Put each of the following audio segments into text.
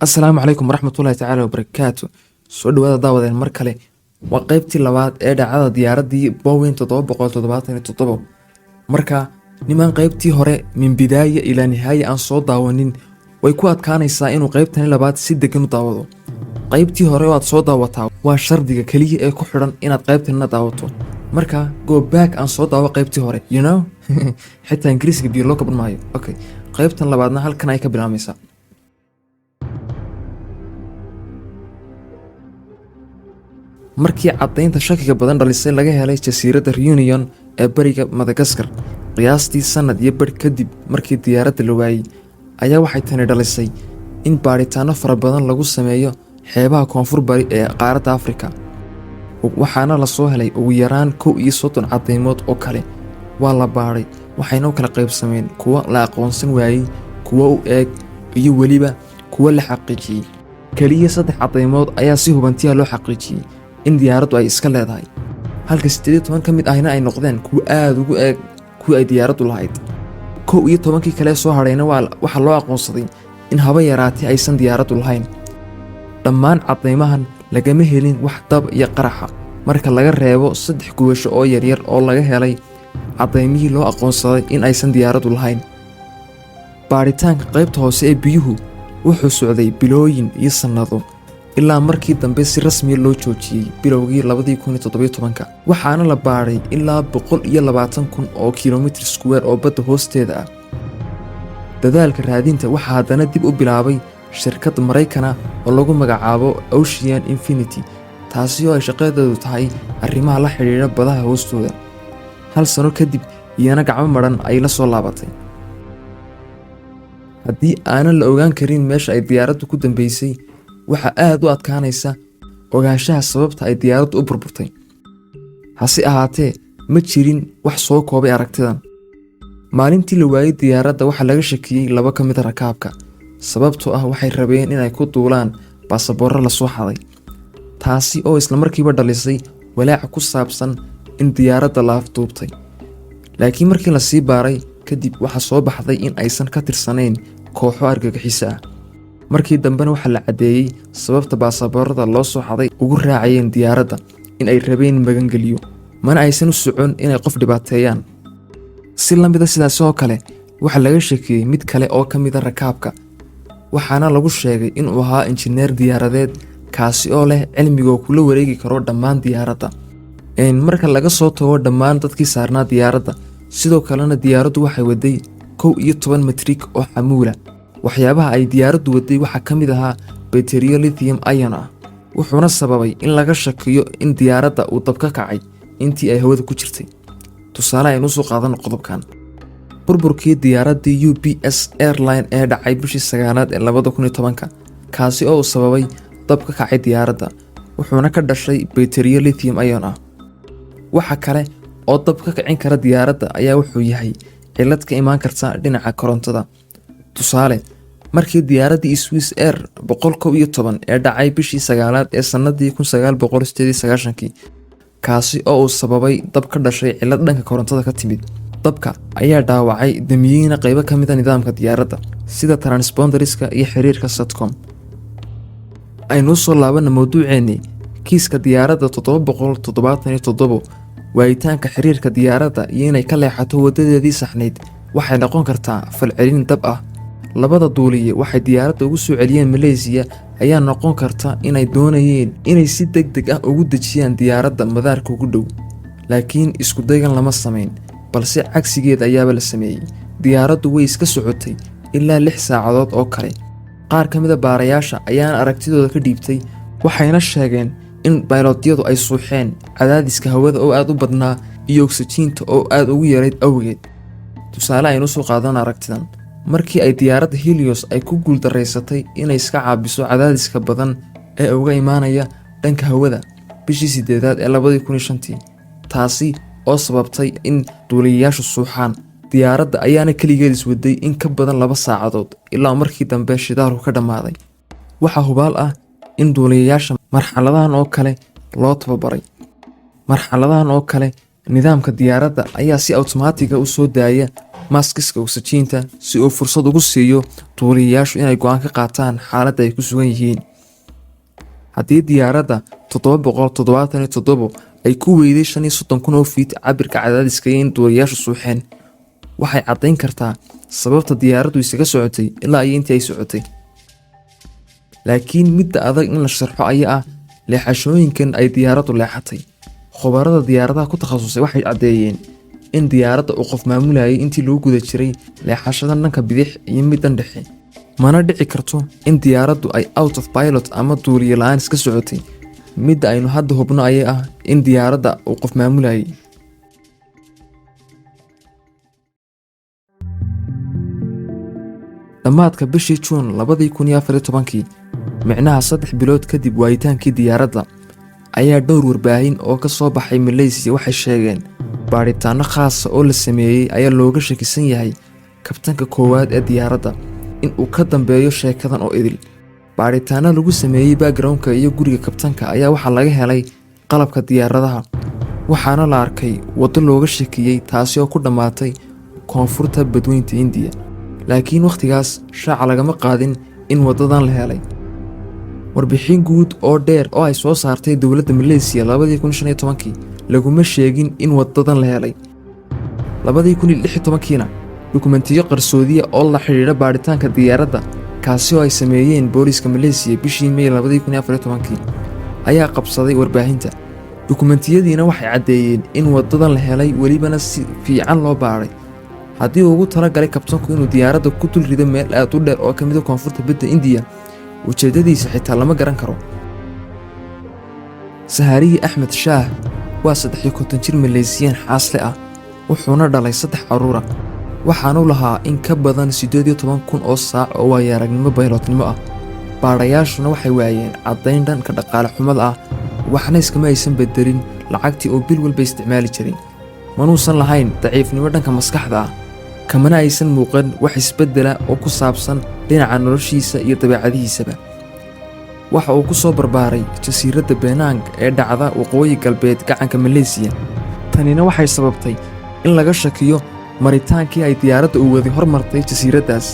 asalaamu calaykum waraxmatullaahi tacaala wabarakaatu. Soo dhawaada daawadeen mar kale. Waa qaybtii labaad ee dhacdada diyaaraddii Boeing 777. Marka niman qaybtii hore min bidaaya ilaa nihaaya aan soo daawanin, way ku adkaanaysaa inuu qaybtani labaad si degan u daawado. Qaybtii hore oo aad soo daawataa waa shardiga kaliya ee ku xidhan inaad qaybtanina daawato. Marka go back aan soo daawo qaybtii hore, you know? Xitaa Ingiriisiga biyo loo kaban maayo. Okay. Qaybtan labaadna halkan ay ka bilaabmaysaa. Markii caddaynta shakiga badan dhalisay laga helay jasiiradda Reunion ee bariga Madagascar qiyaastii sanad iyo badh kadib markii diyaaradda la waayay, ayaa waxay tani dhalisay in baaritaano fara badan lagu sameeyo xeebaha koonfur bari ee qaaradda Afrika. Waxaana la soo helay ugu yaraan 31 caddaymood oo kale. Waa la baaray, waxayna u kala qaybsameen kuwa la aqoonsan waayay, kuwa u eeg, iyo weliba kuwa la xaqiijiyey. Kaliya 3 caddaymood ayaa si hubantiya loo xaqiijiyey in diyaaraddu ay iska leedahay, halka 18 ka mid ahna ay noqdeen kuwa aad ugu eeg kuwa ay diyaaraddu lahayd. 11 kale soo hadhayna waxaa loo aqoonsaday in haba yaraatee aysan diyaaraddu lahayn. Dhammaan caddaymahan lagama helin wax dab iyo qaraxa marka laga reebo 3 gubasho oo yaryar oo laga helay caddaymihii loo aqoonsaday in aysan diyaaraddu lahayn. Baaritaanka qaybta hoose ee biyuhu wuxuu socday bilooyin iyo sannado ilaa markii dambe si rasmi loo joojiyey bilowgii 2017. Waxaana la baaray ilaa 120,000 oo kiiloomitir square oo badda hoosteeda ah. Dadaalka raadinta waxaa haddana dib u bilaabay shirkad Maraykana oo lagu magacaabo Ocean Infinity, taasi oo ay shaqadeedu tahay arrimaha la xiriira badaha hoostooda. 1 sano kadib iyana gacmo maran ay la soo laabatay. Haddii aanan la ogaan karin meesha ay diyaaraddu ku dambeysay, waxaa aad u adkaanaysa ogaanshaha sababta ay diyaaraddu u burburtay. Hase ahaatee, ma jirin wax soo koobay aragtidan. Maalintii la waayay diyaaradda waxaa laga shakiyey 2 ka mid ah rakaabka, sababtoo ah waxay rabeen inay ku duulaan baasaboorro la soo xaday, taasi oo isla markiiba dhalisay walaac ku saabsan in diyaaradda la afduubtay. Laakiin markii la sii baaray kadib waxaa soo baxday in aysan ka tirsanayn kooxo argagixiso ah. Markii dambena waxaa la caddeeyey sababta baasaboorrada loo soo xaday ugu raacayeen diyaaradda in ay rabeen magangeliyo, mana aysan u socon inay qof dhibaateeyaan. Si la mid ah sidaas oo kale, waxaa laga shakiyey mid kale oo ka mid ah rakaabka, waxaana lagu sheegay inuu ahaa injineer diyaaradeed kaasi oo leh cilmiga kula wareegi karo dhammaan diyaaradda. Marka laga soo tago dhammaan dadkii saarnaa diyaaradda, sidoo kalena diyaaraddu waxay waday 11 metrik oo xamuula. Waxyaabaha ay diyaaraddu waday waxaa ka mid ahaa bateriyo lithium ion ah, wuxuuna sababay in laga shakiyo in diyaaradda uu dab ka kacay intii ay hawada ku jirtay. Tusaale aynu soo qaadan qodobkan. Burburkii diyaaraddii UPS Airline ee dhacay bishii 9aad ee 2010, kaasi oo sababay dab ka kacay diyaaradda, wuxuuna ka dhashay bateriyo lithium ion ah. Waxa kale oo dab ka kicin kara diyaaradda ayaa wuxuu yahay cillad ka imaan karta dhinaca korontada. Tusaale, markii diyaaraddii Swiss Air 111 ee dhacay bishii 9aad ee sanadii 1998, kaasi oo uu sababay dab ka dhashay cillad dhanka korontada ka timid. Dabka ayaa dhaawacay damiyeyna qaybo ka mid ah nidaamka diyaaradda sida transponderiska iyo xiriirka Satcom. Aynu soo laabana mawduuceennii, kiiska diyaaradda 777, waayitaanka xiriirka diyaaradda iyo inay ka leexato wadadeedii saxnayd waxay noqon kartaa falcelin dab ah. Labada duuliye waxay diyaaradda ugu soo celiyeen Malaysia ayaa noqon karta inay doonayeen inay si degdeg ah ugu dejiyaan diyaaradda madaarka ugu dhow, laakiin isku daygan lama samayn, balse cagsigeeda ayaaba la sameeyey. Diyaaraddu way iska socotay ilaa 6 saacadood oo kale. Qaar ka mid ah baarayaasha ayaana aragtidooda ka dhiibtay, waxayna sheegeen in baylotyadu ay suuxeen cadaadiska hawada oo aad u badnaa iyo oksijiinta oo aad ugu yarayd awgeed. Tusaale aynu soo qaadan aragtidan. Markii ay diyaaradda Helios ay ku guuldareysatay inay iska caabiso cadaadiska badan ee uga imaanaya dhanka hawada bishii 8aad ee 2005, taasi oo sababtay in duuliyayaashu suuxaan. Diyaaradda ayaana kaligeed iswaday in ka badan 2 saacadood ilaa markii dambe shidaalku ka dhammaaday. Waxaa hubaal ah in duuliyayaasha marxaladahan oo kale loo tababaray. Marxaladahan oo kale, nidaamka diyaaradda ayaa si awtomaatiga u soo daaya maaskiska oksijiinta si uu fursad ugu siiyo duuliyayaashu inay go'aan ka qaataan xaaladda ay ku sugan yihiin. haddii diyaaradda 777 ay ku weyday 35,000 oo fiit cabirka cadaadiska in duuliyayaashu suuxeen, waxay caddayn kartaa sababta diyaaraddu isaga socotay ilaa iyo intii ay socotay. laakiin midda adag in la sharxo ayaa ah leexashooyinkan ay diyaaraddu leexatay. khubarada diyaaradaha ku takhasusay waxay caddeeyeen in diyaaradda uu qof maamulayay intii lagu guda jiray leexashada dhanka bidix iyo middan dhexe. mana dhici karto in diyaaraddu ay out of pilot ama duuliye la'aan iska socotay. midda aynu hadda hubno ayaa ah in diyaaradda uu qof maamulayay. dhammaadka bishii Juun 2014, micnaha 3 bilood kadib waayitaankii diyaaradda, ayaa dhowr warbaahin oo ka soo baxay Malaysia waxay sheegeen baaritaano khaas ah oo la sameeyay ayaa looga shakisan yahay kabtanka koowaad ee diyaaradda in uu ka dambeeyo sheekadan oo idil. baaritaano lagu sameeyay backgroundka iyo guriga kabtanka ayaa waxaa laga helay qalabka diyaaradaha, waxaana la arkay waddo looga shakiyey taasi oo ku dhammaatay koonfurta badweynta Hindiya. laakiin waqtigaas shaaca lagama qaadin in waddadan la helay. warbixin guud oo dheer oo ay soo saartay dowladda Malaysia 2015 laguma sheegin in waddadan la helay. 2016 dukumentiyo qarsoodiya oo la xiriira baaritaanka diyaaradda kaasi oo ay sameeyeen booliska Malaysia bishii May 2014 ayaa qabsaday warbaahinta. dukumentiyadiina waxay caddeeyeen in waddadan la helay welibana si fiican loo baaray. haddii uu ugu talagalay kabtanku inuu diyaaradda ku dul rido meel aad u dheer oo ka mid ah koonfurta badda Hindiya, ujeedadiisa xitaa lama garan karo. Sahariyi Axmed Shaah waa 53 jir Maleesiyaan xaasle ah, wuxuuna dhalay 3 carruur ah, waxaanu lahaa in ka badan 18,000 oo saac oo waayo-aragnimo baylotnimo ah. baadhayaashuna waxay waayeen caddayn dhanka dhaqaale xumada ah, waxna iskama aysan bedelin lacagtii oo bil walba isticmaali jiray. manuusan lahayn daciifnimo dhanka maskaxda ah, kamana aysan muuqan wax isbedela oo ku saabsan dhinaca noloshiisa iyo dabeecadihiisaba. waxa uu ku soo barbaaray jasiiradda Penang ee dhacda waqooyi galbeed gacanka Malaysia. tanina waxay sababtay in laga shakiyo maritaankii ay diyaaradda u wadi hormartay jasiiraddaas,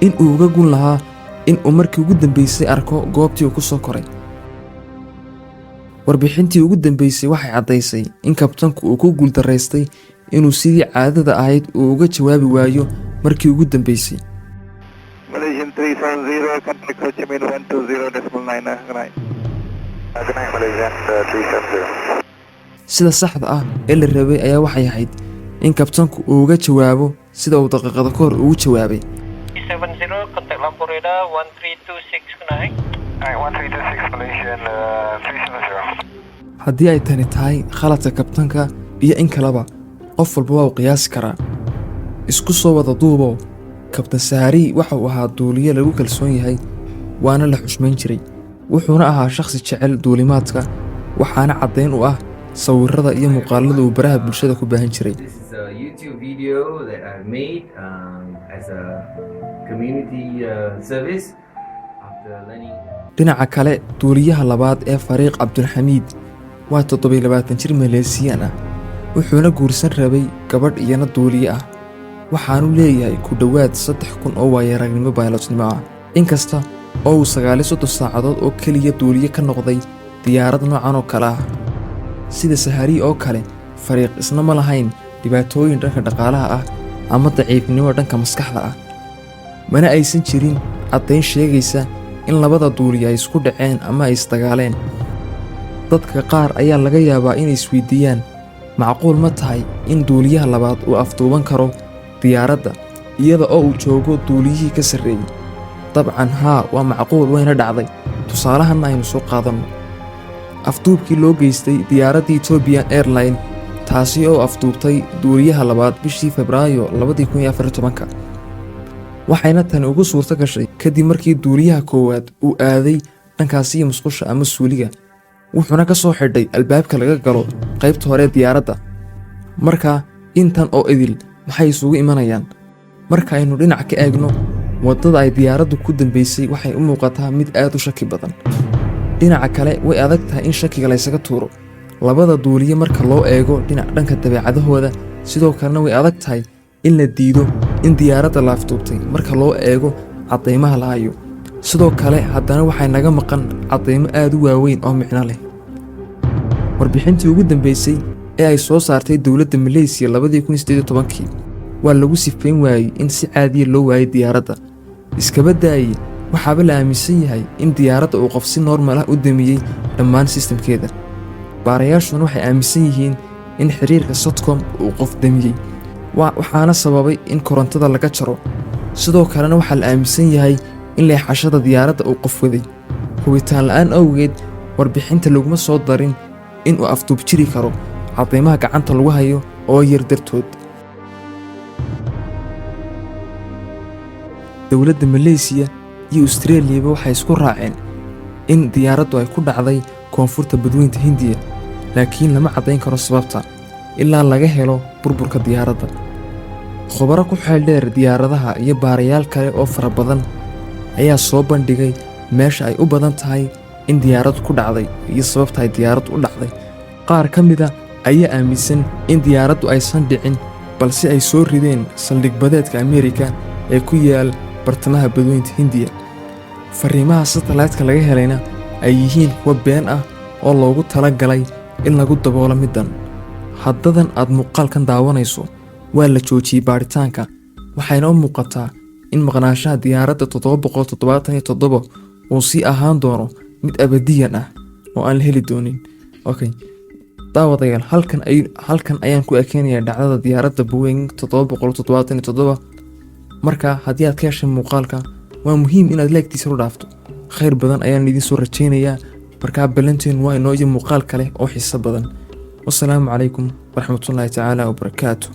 in uu uga gun lahaa in uu markii ugu dambeysay arko goobtii uu ku soo koray. warbixintii ugu dambeysay waxay caddaysay in kabtanku uu ku guuldaraystay inuu sidii caadada ahayd uu uga jawaabi waayo markii ugu dambeysay. Malaysian 370, contact Ho Chi Minh 120.999. Malaysian 370. sida saxda ah ee la rabay ayaa waxay ahayd in kabtanku uu uga jawaabo sida uu daqiiqado ka hor ugu jawaabay. 70, contact Lampur radar 13269. 1326 Malaysian 370. haddii ay tani tahay khaladka kabtanka iyo in kaleba, qof walba waa uu qiyaasi karaa. isku soo wada duubow, kabtan Sahariyi waxa uu ahaa duuliye lagu kalsoon yahay, waana la xushmayn jiray. wuxuuna ahaa shakhsi jecel duulimaadka, waxaana caddayn u ah sawirrada iyo muuqaalada uu baraha bulshada ku baahan jiray. This is a YouTube video that I've made as a community service after learning. dhinaca kale, duuliyaha labaad ee Fariiq Cabdulxamiid waa 27 jir Maleesiyaan ah, wuxuuna guursan rabay gabadh iyana duuliye ah, waxaanu leeyahay ku dhowaad 3,000 oo waayo-aragnimo baylotnimo ah. inkasta oo uu 39 saacadood oo keliya duuliye ka noqday diyaarad noocan oo kale ah. sida Sahariyi oo kale, Fariiq isna ma lahayn dhibaatooyin dhanka dhaqaalaha ah ama daciifnimo dhanka maskaxda ah. mana aysan jirin caddayn sheegaysa in labada duuliye ay isku dhaceen ama ay isdagaaleen. dadka qaar ayaa laga yaabaa inay isweydiiyaan, macquul ma tahay in duuliyaha labaad uu afduuban karo diyaaradda iyada oo uu joogo duuliyihii ka sarreeyey? dabcan haa, waa macquul, wayna dhacday. tusaalahanna aynu soo qaadanno afduubkii loo geystay diyaaraddii Ethiopian Airline, taasi oo afduubtay duuliyaha labaad bishii Febraayo 2014. waxayna tani ugu suurto gashay kadib markii duuliyaha koowaad uu aaday dhankaasiyo musqusha ama suuliga, wuxuuna ka soo xidhay albaabka laga galo qaybta hore diyaaradda. marka intan oo idil maxay isugu imanayaan? marka aynu dhinac ka eegno, waddada ay diyaaraddu ku dambeysay waxay u muuqataa mid aad u shaki badan. dhinaca kale, way adag tahay in shakiga laysaga tuuro labada duuliye marka loo eego dhanka dabeecadahooda. sidoo kalena way adag tahay in la diido in diyaaradda la afduubtay marka loo eego caddaymaha la hayo. sidoo kale haddana waxay naga maqan caddaymo aad u waaweyn oo micno leh. warbixintii ugu dambeysay ee ay soo saartay dowladda Malaysia 2018 waa lagu sifayn waayey in si caadiya loo waayay diyaaradda. iskaba daayay waxaaba la aaminsan yahay in diyaaradda uu qof si normal ah u damiyey dhammaan sistamkeeda. baarayaashuna waxay aaminsan yihiin in xiriirka Satcom uu qof damiyey, waxaana sababay in korontada laga jaro. sidoo kalena waxaa la aaminsan yahay in leexashada diyaaradda uu qof waday. hubitaan la'aan awgeed warbixinta laguma soo darin in uu afduub jiri karo caddaymaha gacanta lagu hayo oo yar dartood. dowladda Malaysia iyo Australia waxay isku raaceen in diyaaraddu ay ku dhacday koonfurta badweynta Hindiya, laakiin lama caddayn karo sababta ilaa laga helo burburka diyaaradda. khubaro ku xeel dheer diyaaradaha iyo baarayaal kale oo fara badan ayaa soo bandhigay meesha ay u badan tahay in diyaaraddu ku dhacday iyo sababta ay diyaaraddu u dhacday. qaar ka mid ah ayaa aaminsan in diyaaraddu aysan dhicin balse ay soo rideen saldhig badeedka Ameerika ee ku yaal bartamaha badweynta Hindiya. fariimaha satellite-ka laga helayna ay yihiin kuwa been ah oo loogu talagalay in lagu daboolo middan. haddadan aad muuqaalkan daawanayso waa la joojiyey baaritaanka, waxayna u muuqataa in maqnaanshaha diyaaradda 777 uu sii ahaan doono mid abadiyan ah oo aan la heli doonin. daawadayaal, halkan ayaan ku ekeenayaa dhacdada diyaaradda Boeing 777. marka haddii aad ka heshay muuqaalka, waa muhiim inaad leegtiisa u dhaafto. khayr badan ayaan idiin soo rajaynayaa. markaa ballanteen waa inoo iyo muuqaal kale oo xiiso badan. wassalaamu calaykum waraxmatullaahi tacaala wabarakaatuh.